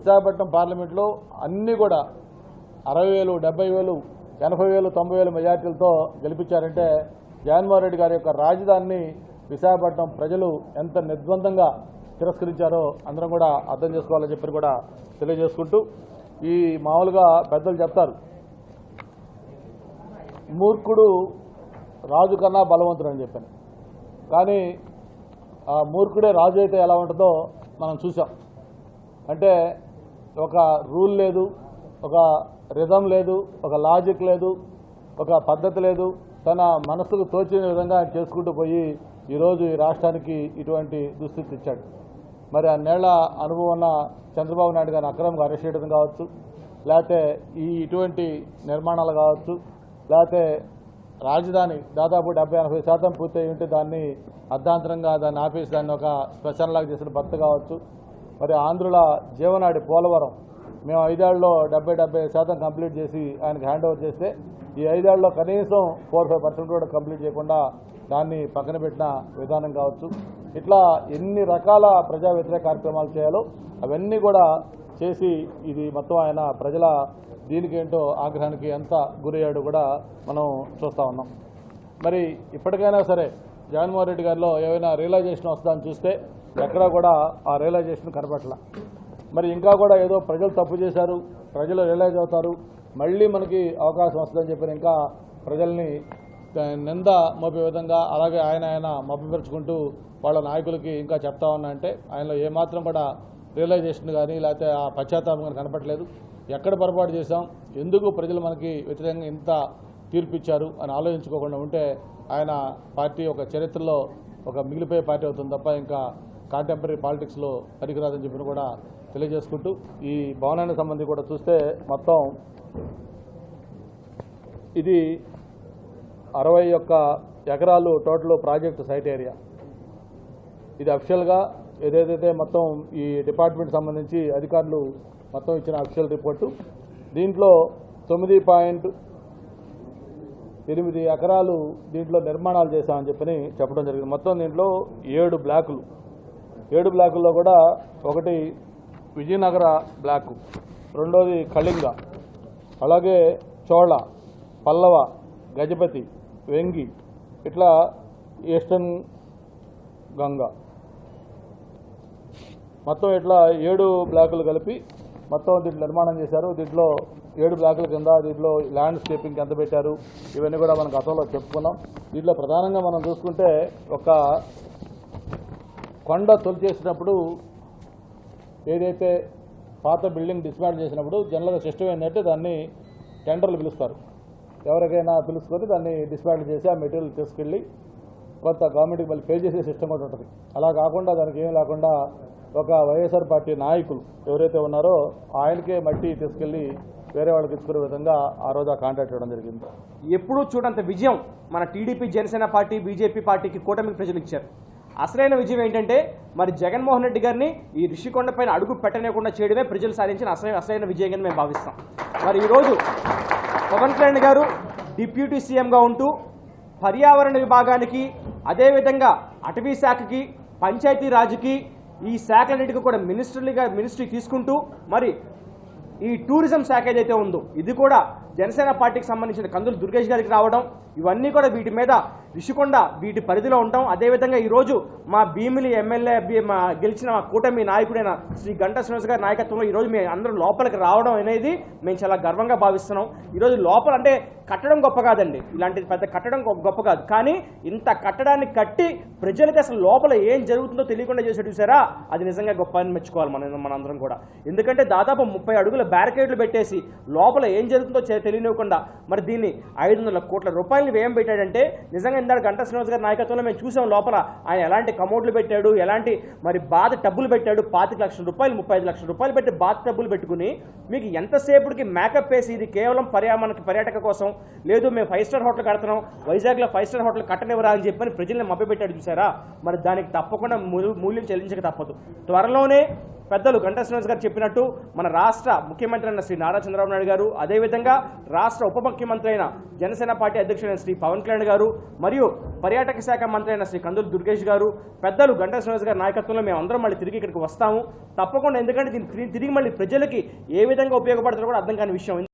విశాఖపట్నం పార్లమెంట్లో అన్నీ కూడా 60,000, 70,000, 80,000, 90,000 మెజార్టీలతో గెలిపించారంటే జగన్మోహన్ రెడ్డి గారి యొక్క రాజధానిని విశాఖపట్నం ప్రజలు ఎంత నిర్ద్వందంగా తిరస్కరించారో అందరం కూడా అర్థం చేసుకోవాలని చెప్పి కూడా తెలియజేసుకుంటూ, ఈ మామూలుగా పెద్దలు చెప్తారు, మూర్ఖుడు రాజు కన్నా బలవంతుడు అని చెప్పాను. కానీ ఆ మూర్ఖుడే రాజు అయితే ఎలా ఉంటుందో మనం చూసాం. అంటే ఒక రూల్ లేదు, ఒక రిథం లేదు, ఒక లాజిక్ లేదు, ఒక పద్ధతి లేదు. తన మనసుకు తోచిన విధంగా ఆయన చేసుకుంటూ పోయి ఈరోజు ఈ రాష్ట్రానికి ఇటువంటి దుస్థితి ఇచ్చాడు. మరి అన్నేళ్ల అనుభవం ఉన్న చంద్రబాబు నాయుడు గారిని అక్రమంగా అరెస్ట్ చేయడం కావచ్చు, లేకపోతే ఇటువంటి నిర్మాణాలు కావచ్చు, లేకపోతే రాజధాని దాదాపు 70-80% పూర్తయి ఉంటే దాన్ని అర్ధాంతరంగా దాన్ని ఆపేసి దాన్ని ఒక స్పెషల్ లాగా చేసిన భర్త కావచ్చు. మరి ఆంధ్రుల జీవనాడి పోలవరం మేము 5 ఏళ్లలో 70% కంప్లీట్ చేసి ఆయనకు హ్యాండ్ ఓవర్ చేస్తే ఈ 5 ఏళ్లలో కనీసం 4-5% కూడా కంప్లీట్ చేయకుండా దాన్ని పక్కన పెట్టిన విధానం కావచ్చు. ఇట్లా ఎన్ని రకాల ప్రజా వ్యతిరేక కార్యక్రమాలు చేయాలో అవన్నీ కూడా చేసి ఇది మొత్తం ఆయన ప్రజల దీనికేంటో ఆగ్రహానికి ఎంత గురయ్యాడు కూడా మనం చూస్తూ ఉన్నాం. మరి ఇప్పటికైనా సరే జగన్మోహన్ రెడ్డి గారిలో ఏమైనా రియలైజేషన్ వస్తుందని చూస్తే ఎక్కడా కూడా ఆ రియలైజేషన్ కనపట్ల. మరి ఇంకా కూడా ఏదో ప్రజలు తప్పు చేశారు, ప్రజలు రియలైజ్ అవుతారు, మళ్ళీ మనకి అవకాశం వస్తుందని చెప్పి ఇంకా ప్రజల్ని నింద మోపే విధంగా అలాగే ఆయన మభ్యపరుచుకుంటూ వాళ్ళ నాయకులకి ఇంకా చెప్తా ఉన్నా అంటే ఆయనలో ఏమాత్రం కూడా రియలైజేషన్ కానీ లేకపోతే ఆ పశ్చాత్తాపం కానీ కనపట్లేదు. ఎక్కడ పొరపాటు చేశాం, ఎందుకు ప్రజలు మనకి వ్యతిరేకంగా ఇంత తీర్పు ఇచ్చారు అని ఆలోచించుకోకుండా ఉంటే ఆయన పార్టీ ఒక చరిత్రలో ఒక మిగిలిపోయే పార్టీ అవుతుంది తప్ప ఇంకా కాంటెంపరీ పాలిటిక్స్లో పనికిరాదని చెప్పి కూడా తెలియజేసుకుంటూ, ఈ భవనానికి సంబంధించి కూడా చూస్తే మొత్తం ఇది 61 ఎకరాలు టోటల్ ప్రాజెక్టు సైట్ ఏరియా. ఇది అఫిషియల్గా ఏదైతే మొత్తం ఈ డిపార్ట్మెంట్ సంబంధించి అధికారులు మొత్తం ఇచ్చిన అఫిషియల్ రిపోర్టు. దీంట్లో 9.8 ఎకరాలు దీంట్లో నిర్మాణాలు చేశామని చెప్పని చెప్పడం జరిగింది. మొత్తం దీంట్లో 7 బ్లాకులు. 7 బ్లాకుల్లో కూడా ఒకటి విజయనగర బ్లాకు, రెండోది కళింగ, అలాగే చోళ, పల్లవ, గజపతి, వెంగి, ఇట్లా ఈస్టర్న్ గంగా, మొత్తం ఇట్లా 7 బ్లాకులు కలిపి మొత్తం దీంట్లో నిర్మాణం చేశారు. దీంట్లో 7 బ్లాకుల కింద దీంట్లో ల్యాండ్స్కేపింగ్ ఎంత పెట్టారు ఇవన్నీ కూడా మనం గతంలో చెప్పుకున్నాం. దీంట్లో ప్రధానంగా మనం చూసుకుంటే ఒక కొండ తొలిచేసినప్పుడు ఏదైతే పాత బిల్డింగ్ డిస్మాంటిల్ చేసినప్పుడు జనరల్గా సిస్టమ్ ఏంటంటే దాన్ని టెండర్లు పిలుస్తారు. ఎవరికైనా పిలుచుకొని దాన్ని డిస్మాంటిల్ చేసి ఆ మెటీరియల్ తీసుకెళ్ళి కొంత గవర్నమెంట్కి మళ్ళీ పే చేసే సిస్టమ్ కూడా ఉంటుంది. అలా కాకుండా దానికి ఏమీ లేకుండా ఒక వైఎస్ఆర్ పార్టీ నాయకులు ఎవరైతే ఉన్నారో ఆయనకే మట్టి తీసుకెళ్లి వేరే వాళ్ళకి తీసుకునే విధంగా ఆ రోజు ఆ కాంట్రాక్ట్ ఇవ్వడం జరిగింది. ఎప్పుడూ చూడంత విజయం మన టీడీపీ, జనసేన పార్టీ, బీజేపీ పార్టీకి, కూటమికి ప్రజలు ఇచ్చారు. అసలైన విజయం ఏంటంటే మరి జగన్మోహన్ రెడ్డి గారిని ఈ రిషికొండ పైన అడుగు పెట్టలేకుండా చేయడమే ప్రజలు సాధించిన అసలైన విజయంగా మేము భావిస్తాం. మరి ఈరోజు పవన్ కళ్యాణ్ గారు డిప్యూటీ సీఎంగా ఉంటూ పర్యావరణ విభాగానికి, అదేవిధంగా అటవీ శాఖకి, పంచాయతీ రాజ్కి, ఈ శాఖలన్నిటికీ కూడా మినిస్ట్రీ తీసుకుంటూ మరి ఈ టూరిజం శాఖ ఏదైతే ఉందో ఇది కూడా జనసేన పార్టీకి సంబంధించిన కందులు దుర్గేష్ గారికి రావడం, ఇవన్నీ కూడా వీటి మీద రిషికొండ వీటి పరిధిలో ఉంటాం. అదేవిధంగా ఈరోజు మా భీమిలి ఎమ్మెల్యే గెలిచిన కూటమి నాయకుడైన శ్రీ గంటా శ్రీనివాస్ గారి నాయకత్వంలో ఈరోజు మేము అందరం లోపలికి రావడం అనేది మేము చాలా గర్వంగా భావిస్తున్నాం. ఈరోజు లోపల అంటే కట్టడం గొప్ప కాదండి, ఇలాంటి పెద్ద కట్టడం గొప్ప కాదు, కానీ ఇంత కట్టడాన్ని కట్టి ప్రజలకి అసలు లోపల ఏం జరుగుతుందో తెలియకుండా చేసి చూసారా, అది నిజంగా గొప్ప అని మెచ్చుకోవాలి మనందరం కూడా. ఎందుకంటే దాదాపు 30 అడుగుల బ్యారికేడ్లు పెట్టేసి లోపల ఏం జరుగుతుందో తెలియనివ్వకుండా మరి దీన్ని 500 కోట్ల రూపాయలు వ్యయం పెట్టాడంటే నిజంగా ఇందాక గంటా శ్రీనివాస్ గారి నాయకత్వంలో మేము చూసాం. లోపల ఆయన ఎలాంటి కమోడ్లు పెట్టాడు, ఎలాంటి మరి బాత్ టబ్బులు పెట్టాడు, 25 లక్షల రూపాయలు 35 లక్షల రూపాయలు పెట్టి బాత్ టబ్బులు పెట్టుకుని మీకు ఎంతసేపటికి మేకప్ వేసి ఇది కేవలం పర్యాటక కోసం లేదు మేము 5 స్టార్ హోటల్ కడుతున్నాం, వైజాగ్లో 5 స్టార్ హోటల్ కట్టనివ్వరా అని చెప్పని ప్రజల్ని మభ్యపెట్టాడు చూసారా. మరి దానికి తప్పకుండా మూల్యం చెల్లించక తప్పదు. త్వరలోనే పెద్దలు గంటా శ్రీనివాస్ గారు చెప్పినట్టు మన రాష్ట్ర ముఖ్యమంత్రి అయిన శ్రీ నారా చంద్రబాబు నాయుడు గారు, అదేవిధంగా రాష్ట్ర ఉప ముఖ్యమంత్రి అయిన జనసేన పార్టీ అధ్యక్షుడైన శ్రీ పవన్ కళ్యాణ్ గారు, మరియు పర్యాటక శాఖ మంత్రి అయిన శ్రీ కందులు దుర్గేష్ గారు, పెద్దలు గంటా శ్రీనివాస్ గారి నాయకత్వంలో మేము అందరం మళ్ళీ తిరిగి ఇక్కడికి వస్తాము తప్పకుండా. ఎందుకంటే దీన్ని తిరిగి మళ్ళీ ప్రజలకి ఏ విధంగా ఉపయోగపడుతుందో కూడా అర్థం కాని విషయం.